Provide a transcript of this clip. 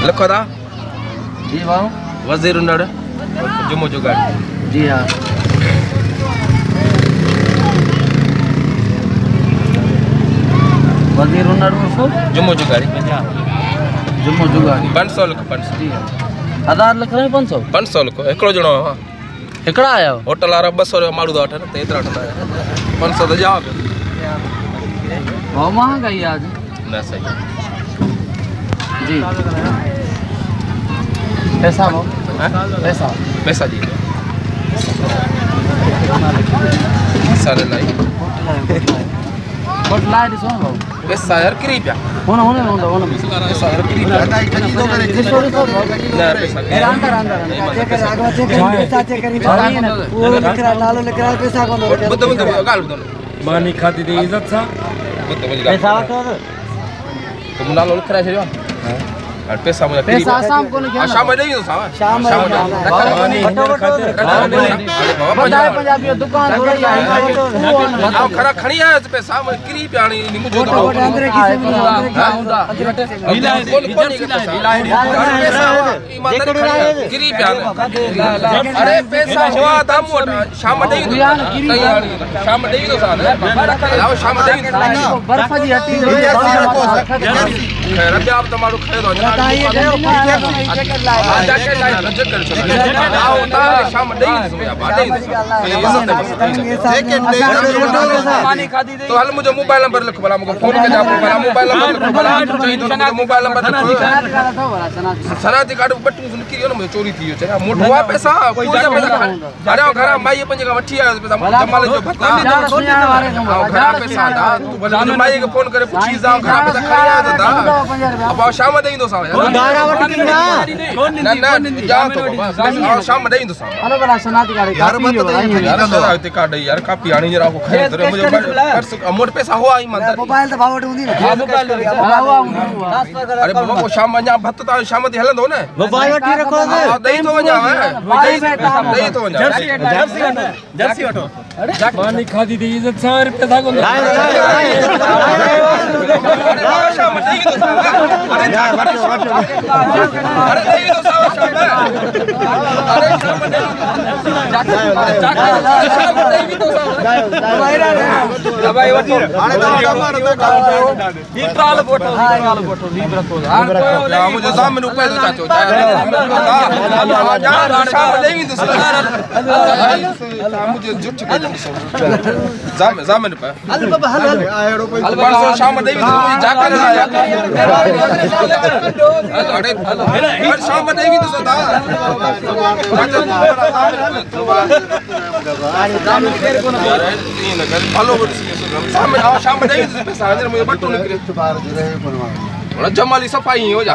लिखो था जी भाऊ वजीर उन्नड़ जुम्मो जुगाड़ जी हाँ वजीर उन्नड़ जुम्मो जुगाड़ी जुम्मो जुगाड़ी 500 लिखो 500 जी हाँ आधार लिख रहे हैं 500 500 लिखो एकड़ो जणो हां हिकड़ा आया हो होटल वाला 200 रुपया मारू दा वठे न त एतरा वठंदा 500 तो जाओ बहुत महंगाई आज न सही जी पैसा वो पैसा पैसा जी सारे लाई कोट लाए दिसो भाऊ पैसा यार किरी पिया होना पैसा यार किरी पिया दिसो न पैसा अंदर चेक कर आगे चेक कर पैसा चेक करी वो लिख रहा नालो लिख रहा पैसा कोन बुद्ध गाल बुद्ध मानी खाती दी इज्जत सा बुद्ध गाल पैसा तो तुम नालो लिख रहा है और पैसा मुझे पैसा शाम को नहीं शाम में नहीं तो शाम बताए पंजाबी दुकान हो रही है आओ खरा खणी है पैसा में किरी प्याणी मुझे तो अंदर किसे में किरी प्याण अरे पैसा हुआ दाम शाम में नहीं शाम में नहीं तो आओ शाम में नहीं बर्फ जी हटी खैर अब आप तुम्हारो खैर हो बताइए जैकेट लाए आओ ता शाम में नहीं तो हल मुझे मोबाइल नंबर लिख भला मुझे फोन के जा मोबाइल नंबर लिख भला चाहिए तो मोबाइल नंबर लिखो सनाती कार्ड बटू निकली हो ना मुझे चोरी थी चला मोटवा पैसा कोई पैसा अरे घर माई पंजे का वठी आयो पैसा जमाल जो भत्ता घर पैसा दा तू भले माई के फोन करे पूछी जाओ घर पैसा खाया दा अब शाम में नहीं दो साला ना जाओ तो शाम में नहीं दो साला हेलो बड़ा सनाती कार्ड यार मत यार सनाती कार्ड यार कापी आनी जरा को खरीद रे मुझे पर्स मोट पैसा हुआ ही मंदर मोबाइल तो भावट हुंदी ना मोबाइल अरे बाबा शाम में जा भत्ता शाम में हलंदो ना मोबाइल वठी रखो दई तो वजा दई तो वजा जर्सी वठो मानी खाती दी इज्जत सा पैसा को शाम में नहीं तो अरे नहीं तो शाम में अरे शाम में नहीं तो भाई वठो अरे दी ट्राल फोटो मुझे सामने ऊपर तो चाचो शाम में नहीं तो मुझे जुट जामन पे हल बाबा हल शाम में नहीं तो मुझे जाकर आया अरे पर शाम में नहीं तो सदा शाम में नहीं पैसा मुझे बट्टू निकले जमाली सफाई हो जा